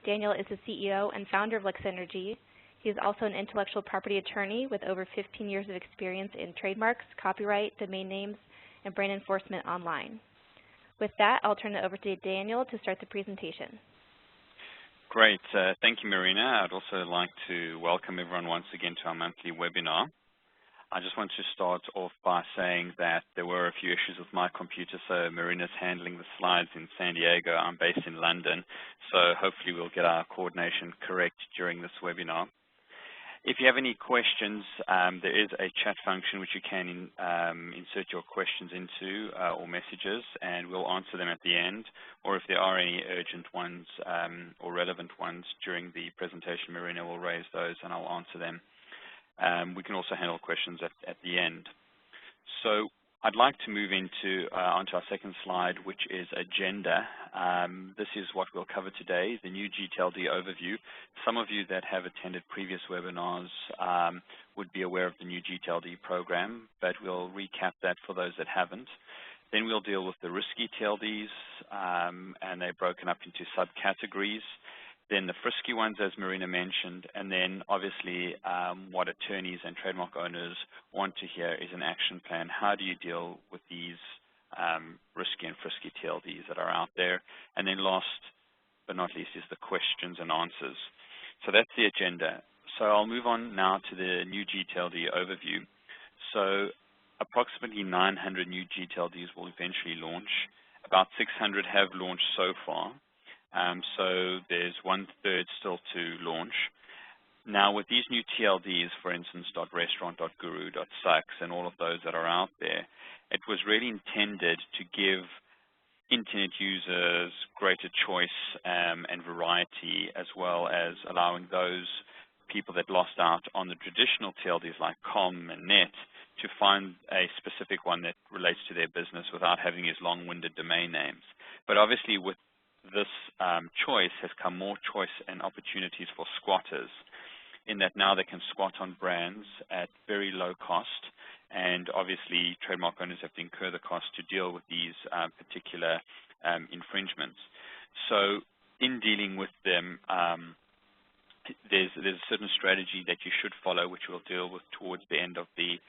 Daniel is the CEO and founder of Lexsynergy. He is also an intellectual property attorney with over 15 years of experience in trademarks, copyright, domain names, and brand enforcement online. With that, I'll turn it over to Daniel to start the presentation. Great. Thank you, Marina. I'd also like to welcome everyone once again to our monthly webinar. I just want to start off by saying that there were a few issues with my computer, so Marina's handling the slides in San Diego. I'm based in London, so hopefully we'll get our coordination correct during this webinar. If you have any questions, there is a chat function which you can insert your questions into or messages, and we'll answer them at the end. Or if there are any urgent ones or relevant ones during the presentation, Marina will raise those and I'll answer them. We can also handle questions at the end. So I'd like to move onto our second slide, which is agenda. This is what we'll cover today, the new GTLD overview. Some of you that have attended previous webinars would be aware of the new GTLD program, but we'll recap that for those that haven't. Then we'll deal with the Frisky TLDs, and they're broken up into subcategories. Then the Frisky ones, as Marina mentioned, and then obviously what attorneys and trademark owners want to hear is an action plan. How do you deal with these risky and Frisky TLDs that are out there? And then last but not least is the questions and answers. So that's the agenda. So I'll move on now to the new GTLD overview. So approximately 900 new GTLDs will eventually launch. About 600 have launched so far. So there's 1/3 still to launch. Now with these new TLDs, for instance, .restaurant, .guru, .sucks, and all of those that are out there, it was really intended to give internet users greater choice and variety, as well as allowing those people that lost out on the traditional TLDs like com and net to find a specific one that relates to their business without having these long-winded domain names. But obviously with this choice has come more choice and opportunities for squatters, in that now they can squat on brands at very low cost, and obviously trademark owners have to incur the cost to deal with these particular infringements. So in dealing with them, there's a certain strategy that you should follow, which we'll deal with towards the end of the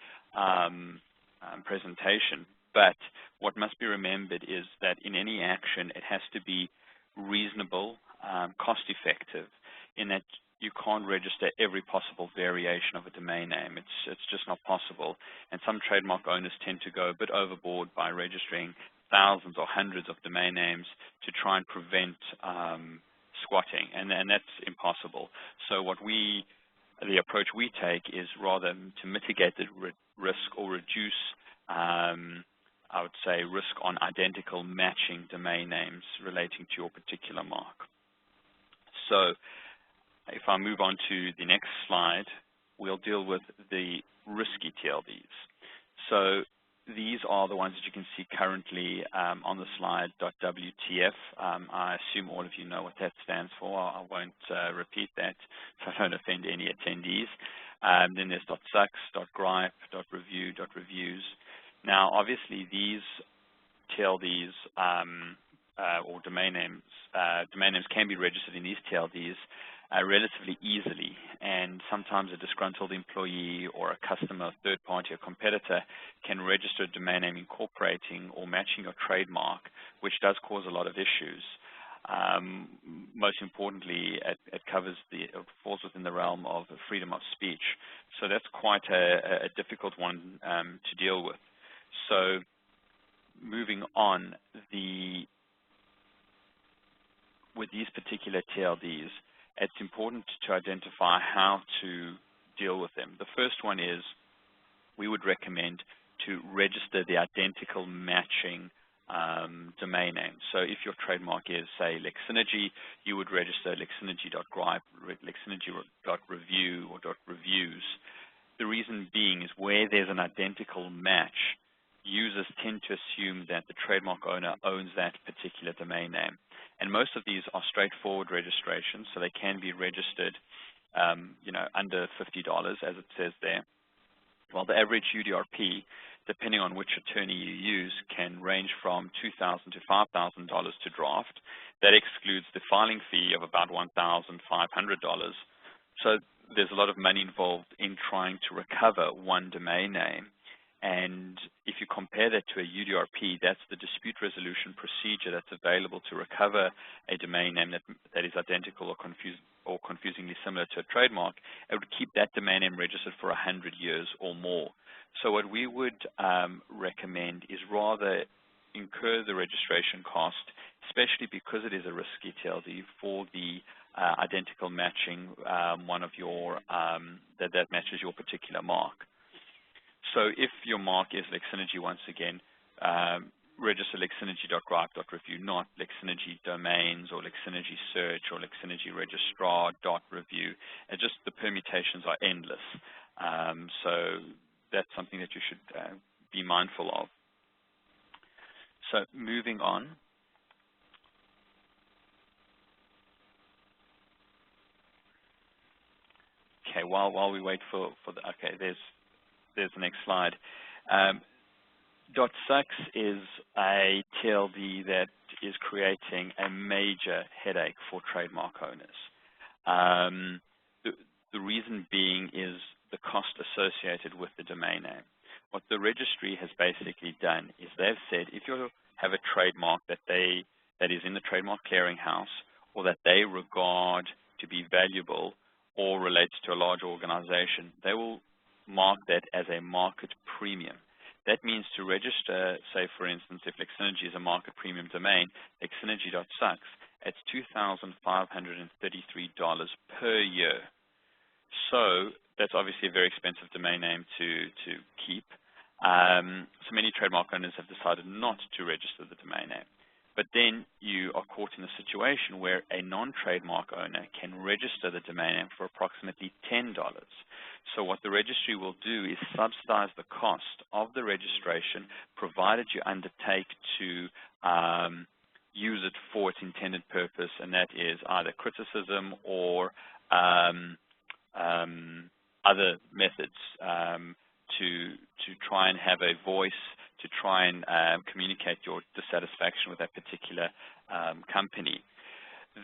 presentation. But what must be remembered is that in any action, it has to be reasonable, cost-effective, in that you can't register every possible variation of a domain name. It's just not possible. And some trademark owners tend to go a bit overboard by registering thousands or hundreds of domain names to try and prevent squatting, and that's impossible. So the approach we take is rather to mitigate the risk or reduce I would say risk on identical matching domain names relating to your particular mark. So if I move on to the next slide, we'll deal with the risky TLDs. So these are the ones that you can see currently on the slide, .wtf. I assume all of you know what that stands for. I won't repeat that so I don't offend any attendees. Then there's .sucks, .gripe, .review, .reviews. Now, obviously, these TLDs or domain names can be registered in these TLDs relatively easily, and sometimes a disgruntled employee or a customer, third party, or competitor can register a domain name incorporating or matching your trademark, which does cause a lot of issues. Most importantly, it falls within the realm of freedom of speech. So that's quite a difficult one to deal with. So moving on, with these particular TLDs, it's important to identify how to deal with them. The first one is we would recommend to register the identical matching domain name. So if your trademark is, say, Lexsynergy, you would register lexsynergy.gripe, lexsynergy.review, or .reviews. The reason being is where there's an identical match, users tend to assume that the trademark owner owns that particular domain name. And most of these are straightforward registrations, so they can be registered under $50, as it says there. While the average UDRP, depending on which attorney you use, can range from $2,000 to $5,000 to draft. that excludes the filing fee of about $1,500. So there's a lot of money involved in trying to recover one domain name. And if you compare that to a UDRP, that's the dispute resolution procedure that's available to recover a domain name that is identical or confusingly similar to a trademark. It would keep that domain name registered for 100 years or more. So what we would recommend is rather incur the registration cost, especially because it is a risky TLD, for the identical matching one of your that matches your particular mark. So if your mark is Lexsynergy, once again, register lexsynergy.gripe.review, not Lexsynergy domains or Lexsynergy search or Lexsynergy registrar.review. And just the permutations are endless. So that's something that you should be mindful of. So moving on. Okay, while we wait for the, okay, there's the next slide. .sucks is a TLD that is creating a major headache for trademark owners. The reason being is the cost associated with the domain name. What the registry has basically done is they've said if you have a trademark that is in the trademark clearinghouse or that they regard to be valuable or relates to a large organization, they will mark that as a market premium. That means to register, say for instance, if Lexsynergy is a market premium domain, Lexsynergy.sucks, it's $2,533 per year. So that's obviously a very expensive domain name to keep. So many trademark owners have decided not to register the domain name. But then you are caught in a situation where a non-trademark owner can register the domain name for approximately $10. So what the registry will do is subsidize the cost of the registration, provided you undertake to use it for its intended purpose, and that is either criticism or other methods to try and have a voice, to try and communicate your dissatisfaction with that particular company.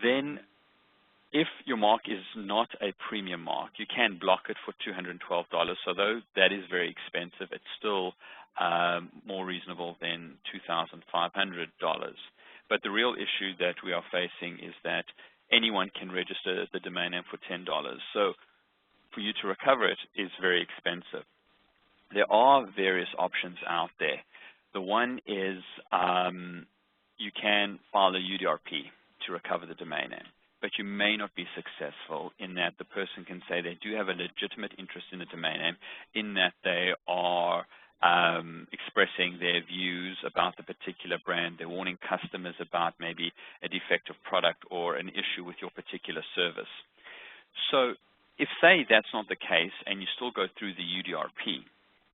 Then if your mark is not a premium mark, you can block it for $212. So though that is very expensive, it's still more reasonable than $2,500. But the real issue that we are facing is that anyone can register the domain name for $10. So for you to recover it is very expensive. There are various options out there. The one is you can file a UDRP to recover the domain name, but you may not be successful in that the person can say they do have a legitimate interest in the domain name, in that they are expressing their views about the particular brand. They're warning customers about maybe a defective product or an issue with your particular service. So if, say, that's not the case and you still go through the UDRP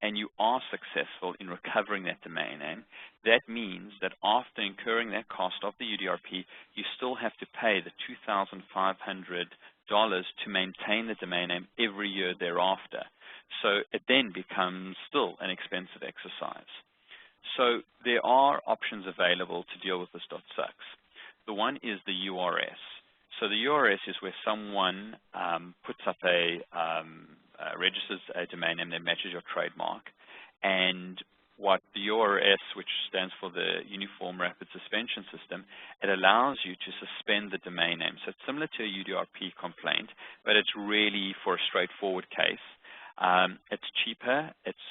and you are successful in recovering that domain name, that means that after incurring that cost of the UDRP, you still have to pay the $2,500 to maintain the domain name every year thereafter. So it then becomes still an expensive exercise. So there are options available to deal with this .sucks. The one is the URS. So the URS is where someone puts up registers a domain name that matches your trademark, and what the URS, which stands for the Uniform Rapid Suspension System, it allows you to suspend the domain name. So it's similar to a UDRP complaint, but it's really for a straightforward case. It's cheaper, it's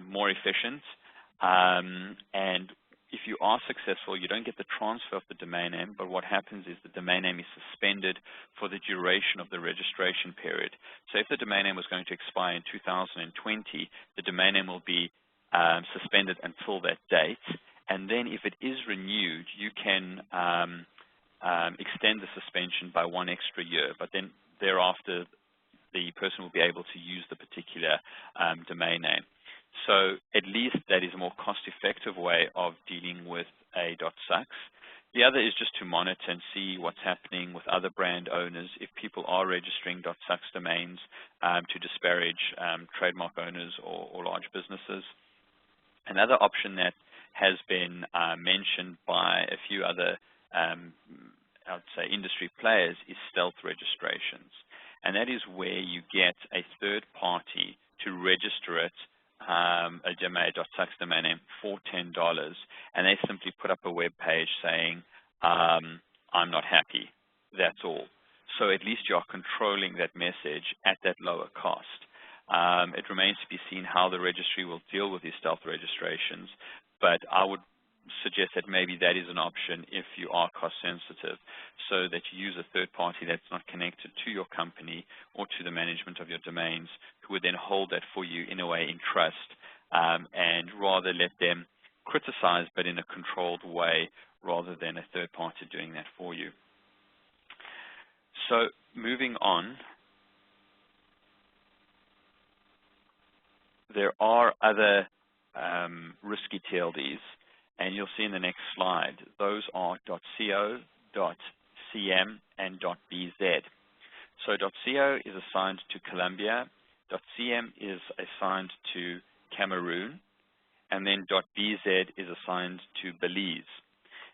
more efficient, and if you are successful, you don't get the transfer of the domain name, but what happens is the domain name is suspended for the duration of the registration period. So if the domain name was going to expire in 2020, the domain name will be suspended until that date, and then if it is renewed, you can extend the suspension by 1 extra year, but then thereafter the person will be able to use the particular domain name. So at least that is a more cost-effective way of dealing with a .sucks. The other is just to monitor and see what's happening with other brand owners, if people are registering .sucks domains to disparage trademark owners or large businesses. Another option that has been mentioned by a few other I would say, industry players is stealth registrations. And that is where you get a third party to register it, a domain.sucks domain name for $10, and they simply put up a web page saying, I'm not happy. That's all. So at least you are controlling that message at that lower cost. It remains to be seen how the registry will deal with these stealth registrations, but I would suggest that maybe that is an option if you are cost sensitive, so that you use a third party that's not connected to your company or to the management of your domains, who would then hold that for you in a way in trust, and rather let them criticize, but in a controlled way, rather than a third party doing that for you. So moving on, there are other risky TLDs, and you'll see in the next slide, those are .co, .cm, and .bz. So .co is assigned to Colombia, .cm is assigned to Cameroon, and then .bz is assigned to Belize.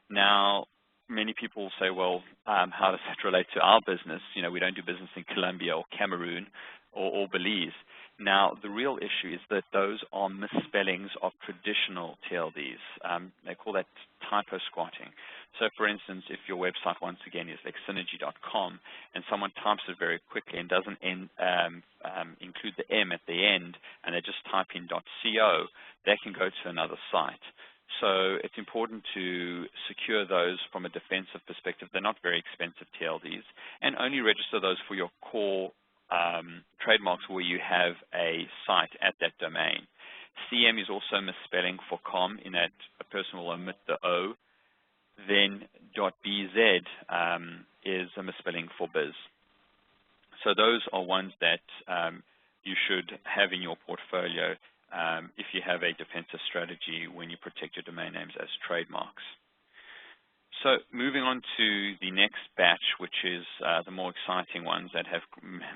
Now, many people say, well, how does that relate to our business? You know, we don't do business in Colombia or Cameroon or Belize. Now, the real issue is that those are misspellings of traditional TLDs. They call that typo squatting. So, for instance, if your website, once again, is Lexsynergy.com, and someone types it very quickly and doesn't include the M at the end, and they just type in .co, they can go to another site. So it's important to secure those from a defensive perspective. They're not very expensive TLDs, and only register those for your core trademarks where you have a site at that domain. CM is also misspelling for com, in that a person will omit the O. Then .bz is a misspelling for biz. So those are ones that you should have in your portfolio if you have a defensive strategy when you protect your domain names as trademarks. So moving on to the next batch, which is the more exciting ones that have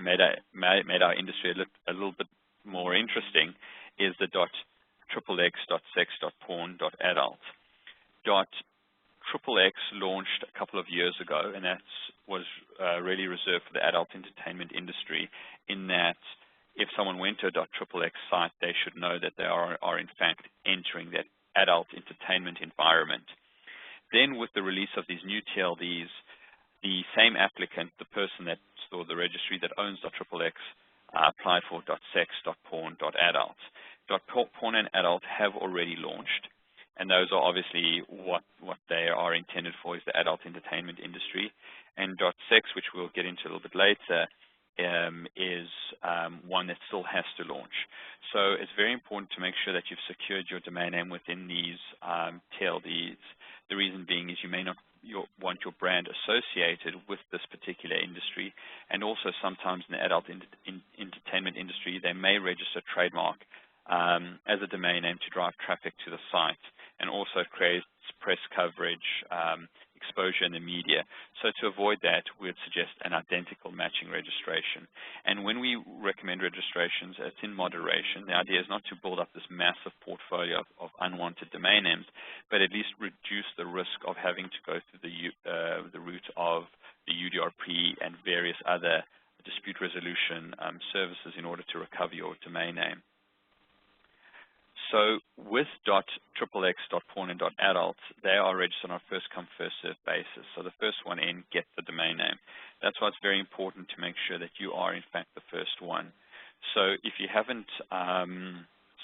made our industry a little bit more interesting, is the .xxx.sex.porn.adult. .xxx launched a couple of years ago, and that was really reserved for the adult entertainment industry, in that if someone went to a .xxx site, they should know that they are in fact entering that adult entertainment environment. Then with the release of these new TLDs, the same applicant, the person that's, or the registry that owns .xxx, applied for .sex.porn.adult. .porn and adult have already launched, and those are obviously what they are intended for, is the adult entertainment industry. And .sex, which we'll get into a little bit later, is one that still has to launch. So it's very important to make sure that you've secured your domain name within these TLDs. The reason being is you may not want your brand associated with this particular industry, and also sometimes in the adult entertainment industry, they may register trademark as a domain name to drive traffic to the site, and also creates press coverage, exposure in the media. So to avoid that, we would suggest an identical matching registration. And when we recommend registrations, it's in moderation. The idea is not to build up this massive portfolio of unwanted domain names, but at least reduce the risk of having to go through the route of the UDRP and various other dispute resolution services in order to recover your domain name. So with .xxx.porn and .adult, they are registered on a first-come, first-served basis. So the first one in gets the domain name. That's why it's very important to make sure that you are, in fact, the first one. So if you haven't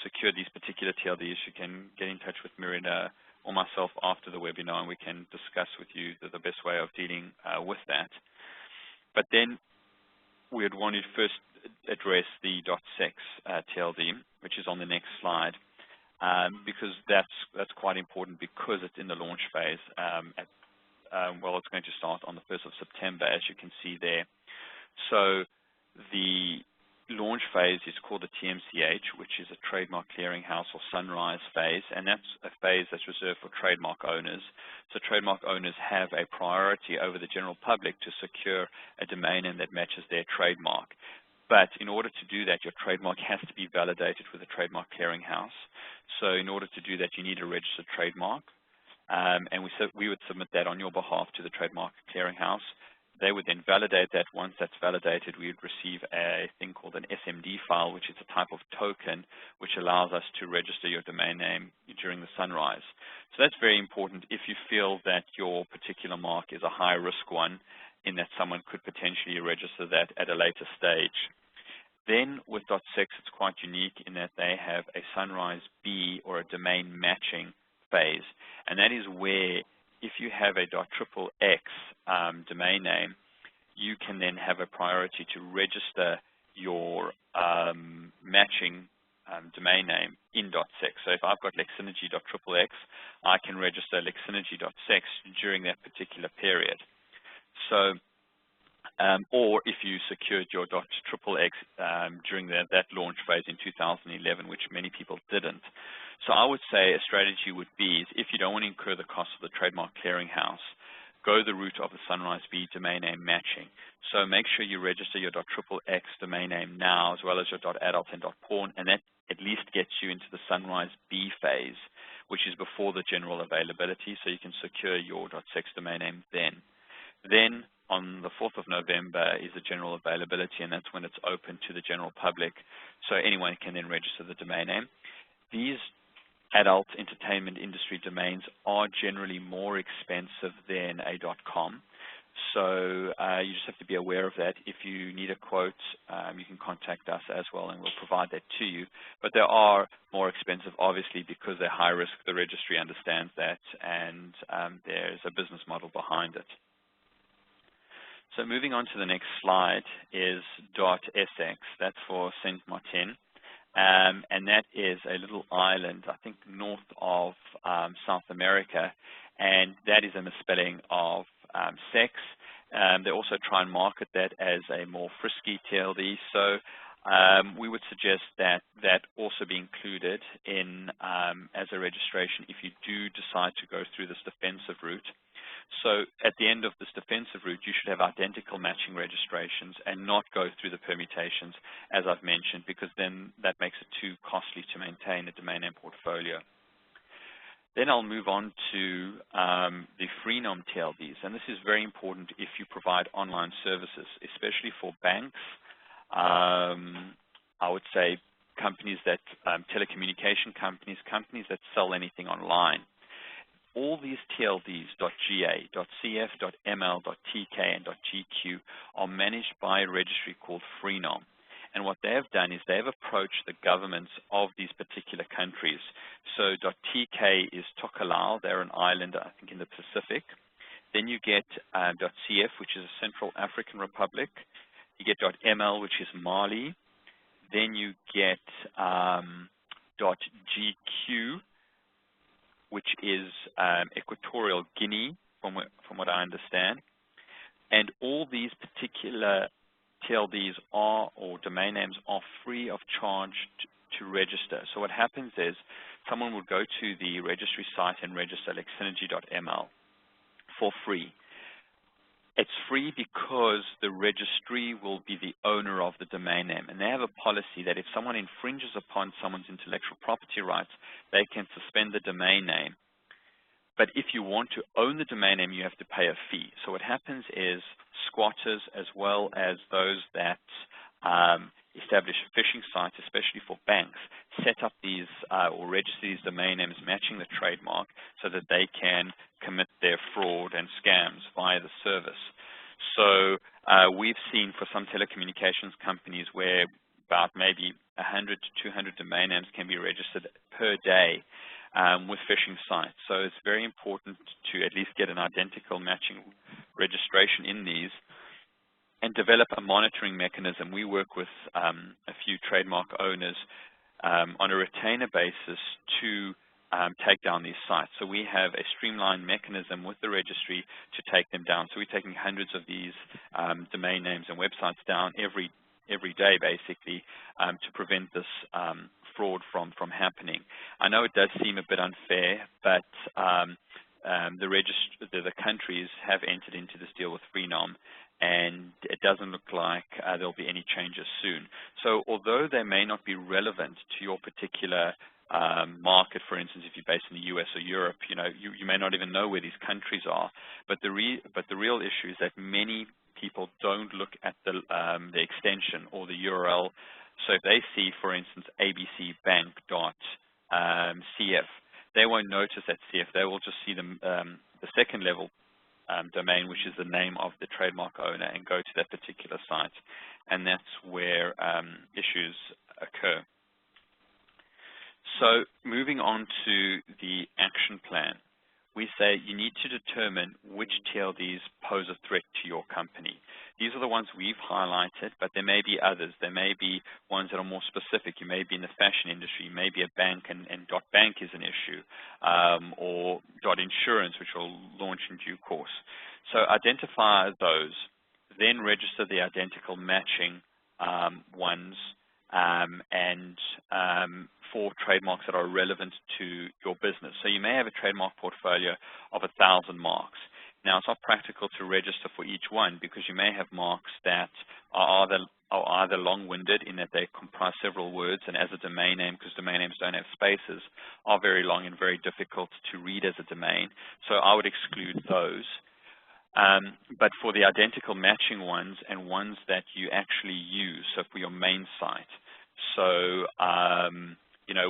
secured these particular TLDs, you can get in touch with Miranda or myself after the webinar, and we can discuss with you the best way of dealing with that. But then we would want to first address the .sex TLD, which is on the next slide. Because that's quite important, because it's in the launch phase. Well, it's going to start on the 1st of September, as you can see there. So the launch phase is called the TMCH, which is a trademark clearinghouse or sunrise phase, and that's a phase that's reserved for trademark owners. So trademark owners have a priority over the general public to secure a domain name that matches their trademark. But in order to do that, your trademark has to be validated with a trademark clearinghouse. So in order to do that, you need a registered trademark. and we would submit that on your behalf to the Trademark Clearinghouse. They would then validate that. Once that's validated, we would receive a thing called an SMD file, which is a type of token which allows us to register your domain name during the sunrise. So that's very important if you feel that your particular mark is a high-risk one, in that someone could potentially register that at a later stage. Then with .6, it's quite unique in that they have a sunrise B, or a domain matching phase, and that is where if you have a .XXX domain name, you can then have a priority to register your matching domain name in .6. So if I've got Lexsynergy.XXX, I can register Lexsynergy.6 during that particular period. So, or if you secured your .XXX during that launch phase in 2011, which many people didn't. So I would say a strategy would be, if you don't want to incur the cost of the Trademark Clearinghouse, go the route of the Sunrise B domain name matching. So make sure you register your .XXX domain name now, as well as your .adult and .porn, and that at least gets you into the Sunrise B phase, which is before the general availability, so you can secure your .6 domain name then. Then on the 4th of November is the general availability, and that's when it's open to the general public, so anyone can then register the domain name. These adult entertainment industry domains are generally more expensive than a .com, so you just have to be aware of that. If you need a quote, you can contact us as well, and we'll provide that to you. But they are more expensive, obviously, because they're high risk. The registry understands that, and there's a business model behind it. So moving on to the next slide is .sx. That's for Saint Martin. And that is a little island, I think, north of South America, and that is a misspelling of sex. They also try and market that as a more frisky TLD, so we would suggest that that also be included in as a registration if you do decide to go through this defensive route. So at the end of this defensive route, you should have identical matching registrations and not go through the permutations, as I've mentioned, because then that makes it too costly to maintain a domain name portfolio. Then I'll move on to the Freenom TLDs, and this is very important if you provide online services, especially for banks. I would say companies that, telecommunication companies, companies that sell anything online. All these TLDs, .ga, .cf, .ml, .tk, and .gq are managed by a registry called Freenom. And what they have done is they have approached the governments of these particular countries. So .tk is Tokelau. They're an island, I think, in the Pacific. Then you get .cf, which is a Central African Republic. You get .ml, which is Mali. Then you get .gq, which is Equatorial Guinea, from what I understand. And all these particular TLDs are, or domain names are, free of charge to register. So what happens is someone would go to the registry site and register Lexsynergy.ml for free. It's free because the registry will be the owner of the domain name, and they have a policy that if someone infringes upon someone's intellectual property rights, they can suspend the domain name. But if you want to own the domain name, you have to pay a fee. So what happens is squatters, as well as those that establish phishing sites, especially for banks, set up these or register these domain names matching the trademark so that they can commit their fraud and scams via the service. So we've seen for some telecommunications companies where about maybe 100 to 200 domain names can be registered per day with phishing sites. So it's very important to at least get an identical matching registration in these and develop a monitoring mechanism. We work with a few trademark owners on a retainer basis to take down these sites. So we have a streamlined mechanism with the registry to take them down. So we're taking hundreds of these domain names and websites down every day, basically, to prevent this fraud from happening. I know it does seem a bit unfair, but the countries have entered into this deal with Freenom, and it doesn't look like there'll be any changes soon. So although they may not be relevant to your particular market, for instance, if you're based in the US or Europe, you may not even know where these countries are. But the real issue is that many people don't look at the extension or the URL. So if they see, for instance, abcbank.cf, they won't notice that CF. They will just see the second level domain, which is the name of the trademark owner, and go to that particular site. And that's where issues occur. So moving on to the action plan, we say you need to determine which TLDs pose a threat to your company. These are the ones we've highlighted, but there may be others. There may be ones that are more specific. You may be in the fashion industry. You may be a bank, and .bank is an issue, or .insurance, which will launch in due course. So identify those, then register the identical matching ones, and for trademarks that are relevant to your business. So you may have a trademark portfolio of 1,000 marks. Now, it's not practical to register for each one because you may have marks that are either long-winded in that they comprise several words, and as a domain name, because domain names don't have spaces, are very long and very difficult to read as a domain. So I would exclude those. But for the identical matching ones and ones that you actually use, so for your main site, so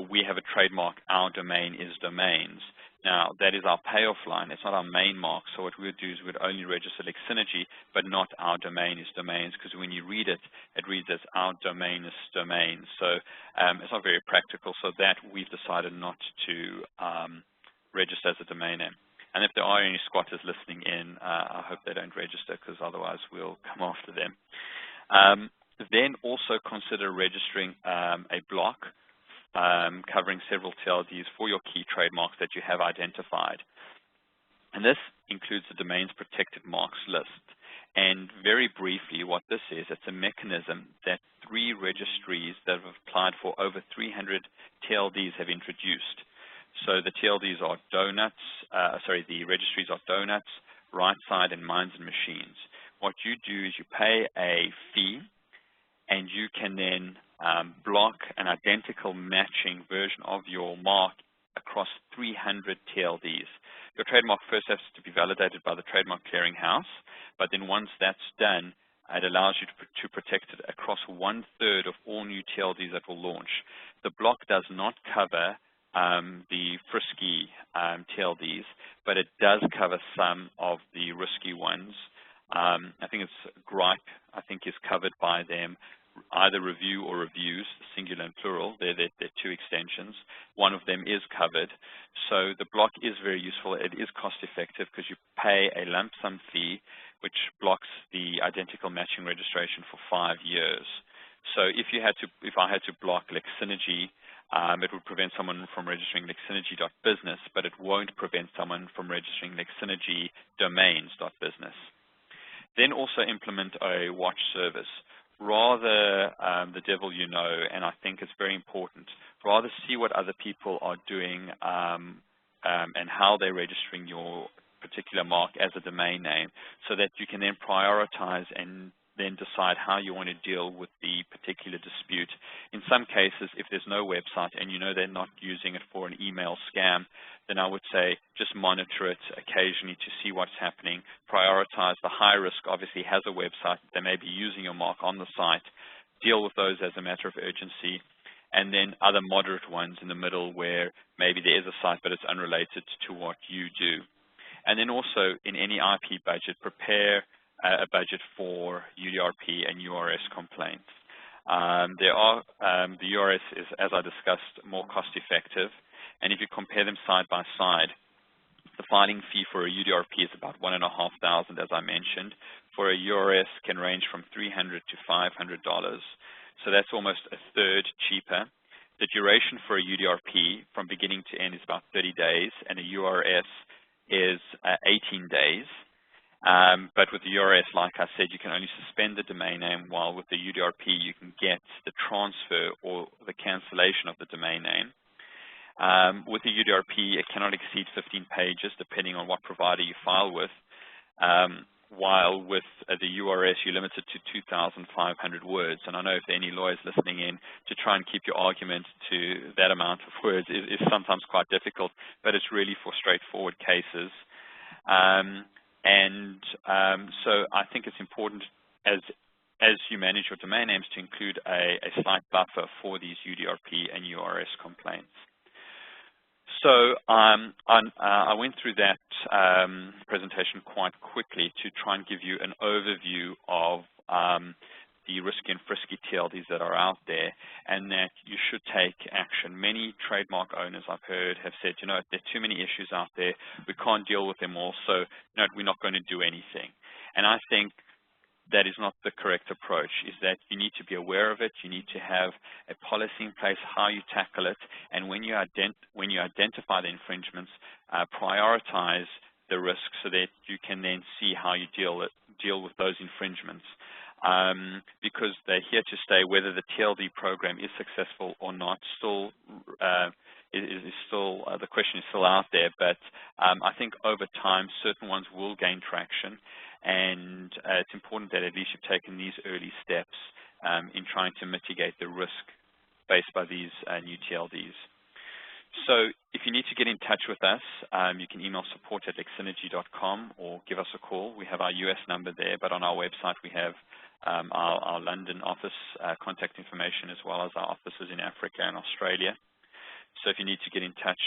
we have a trademark, our domain is domains. Now, that is our payoff line. It's not our main mark. So what we would do is we would only register Lexsynergy, but not our domain is domains, because when you read it, it reads as our domain is domains. So it's not very practical. So that we've decided not to register as a domain name. And if there are any squatters listening in, I hope they don't register, because otherwise we'll come after them. Then also consider registering a block covering several TLDs for your key trademarks that you have identified. And this includes the domain's protected marks list. And very briefly, what this is, it's a mechanism that 3 registries that have applied for over 300 TLDs have introduced. So the TLDs are the registries are Donuts, Right Side, and Minds and Machines. What you do is you pay a fee, and you can then block an identical matching version of your mark across 300 TLDs. Your trademark first has to be validated by the Trademark Clearinghouse, but then once that's done, it allows you to protect it across 1/3 of all new TLDs that will launch. The block does not cover the Frisky TLDs, but it does cover some of the risky ones. I think it's gripe, I think, is covered by them. Either review or reviews, singular and plural, they're 2 extensions. One of them is covered. So the block is very useful. It is cost effective because you pay a lump sum fee, which blocks the identical matching registration for 5 years. So if I had to block Lexsynergy, it would prevent someone from registering Lexsynergy.business, but it won't prevent someone from registering Lexsynergy domains.business. Then also implement a watch service. Rather the devil you know, and I think it's very important, rather see what other people are doing and how they're registering your particular mark as a domain name, so that you can then prioritize and then decide how you want to deal with the particular dispute. In some cases, if there's no website and you know they're not using it for an email scam, then I would say just monitor it occasionally to see what's happening. Prioritize the high risk, obviously has a website. They may be using your mark on the site. Deal with those as a matter of urgency. And then other moderate ones in the middle where maybe there is a site but it's unrelated to what you do. And then also in any IP budget, prepare a budget for UDRP and URS complaints. The URS is, as I discussed, more cost effective. And if you compare them side by side, the filing fee for a UDRP is about $1,500, as I mentioned. For a URS can range from $300 to $500. So that's almost 1/3 cheaper. The duration for a UDRP from beginning to end is about 30 days, and a URS is 18 days. But with the URS, like I said, you can only suspend the domain name, while with the UDRP, you can get the transfer or the cancellation of the domain name. With the UDRP, it cannot exceed 15 pages, depending on what provider you file with. while with the URS, you're limited to 2,500 words. And I know if there are any lawyers listening in, to try and keep your argument to that amount of words is sometimes quite difficult, but it's really for straightforward cases. So I think it's important as you manage your domain names to include a slight buffer for these UDRP and URS complaints. So I went through that presentation quite quickly to try and give you an overview of the risky and frisky TLDs that are out there, and that you should take action. Many trademark owners I've heard have said, you know, there are too many issues out there, we can't deal with them all, so no, we're not going to do anything. And I think that is not the correct approach, is that you need to be aware of it, you need to have a policy in place, how you tackle it, and when you identify the infringements, prioritize the risk so that you can then see how you deal with those infringements. Because they're here to stay, whether the TLD program is successful or not, still the question is still out there, but I think over time certain ones will gain traction, and it's important that at least you've taken these early steps in trying to mitigate the risk faced by these new TLDs. So if you need to get in touch with us, you can email support@lexsynergy.com or give us a call. We have our US number there, but on our website we have our London office contact information, as well as our offices in Africa and Australia. So if you need to get in touch,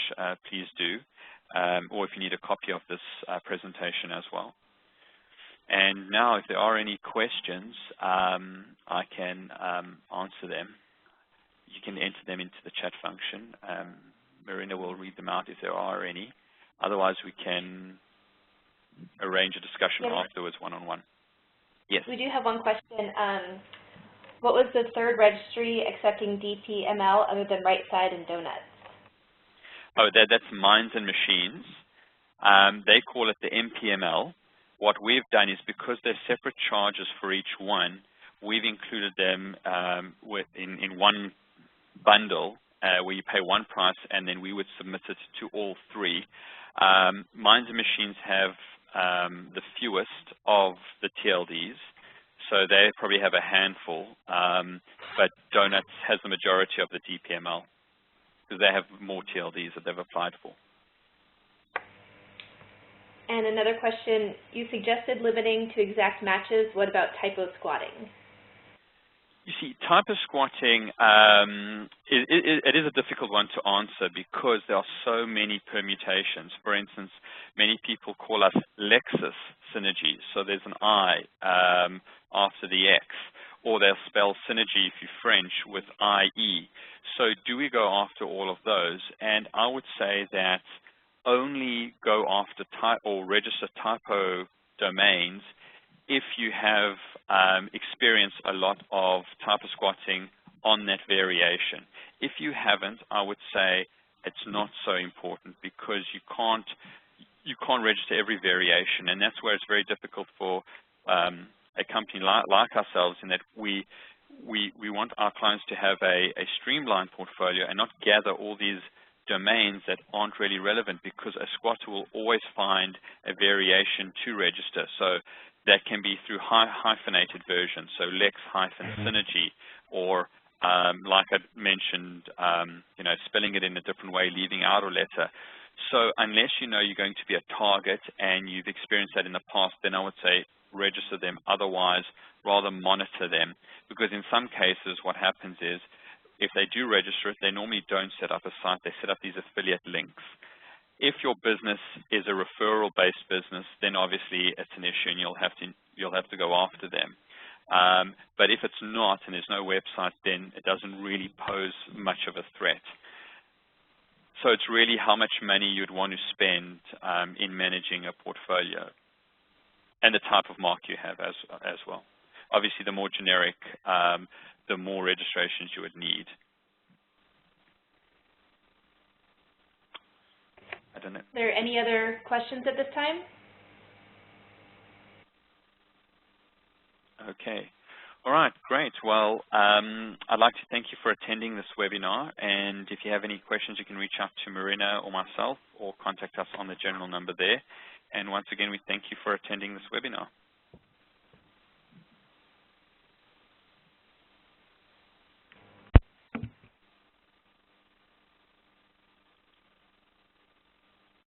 please do, or if you need a copy of this presentation as well. And now, if there are any questions, I can answer them. You can enter them into the chat function. Marina will read them out if there are any. Otherwise, we can arrange a discussion afterwards, one-on-one. Yes. We do have one question. What was the third registry accepting DPML other than Right Side and Donuts? Oh, that's Minds and Machines. They call it the MPML. What we've done is, because there's separate charges for each one, we've included them in one bundle where you pay one price, and then we would submit it to all three. Minds and Machines have the fewest of the TLDs, so they probably have a handful, but Donuts has the majority of the DPML because they have more TLDs that they've applied for. And another question, you suggested limiting to exact matches. What about typo squatting? You see, typo squatting, it is a difficult one to answer because there are so many permutations. For instance, many people call us Lexsynergy, so there's an I after the X, or they'll spell synergy if you're French with IE. So do we go after all of those? And I would say that only go after or register typo domains if you have experienced a lot of typo squatting on that variation. If you haven't, I would say it's not so important because you can't register every variation, and that's where it's very difficult for a company like ourselves, in that we want our clients to have a streamlined portfolio and not gather all these domains that aren't really relevant, because a squatter will always find a variation to register. So that can be through hyphenated versions, so Lex-Synergy, or like I mentioned, spelling it in a different way, leaving out a letter. So unless you know you're going to be a target and you've experienced that in the past, then I would say register them. Otherwise, rather monitor them, because in some cases what happens is, if they do register it, they normally don't set up a site, they set up these affiliate links. If your business is a referral-based business, then obviously it's an issue and you'll have to go after them. But if it's not and there's no website, then it doesn't really pose much of a threat. So it's really how much money you'd want to spend in managing a portfolio, and the type of mark you have as well. Obviously, the more generic, the more registrations you would need. I don't know. Are there any other questions at this time? Okay. All right, great. Well, I'd like to thank you for attending this webinar, and if you have any questions, you can reach out to Marina or myself, or contact us on the general number there. And once again, we thank you for attending this webinar.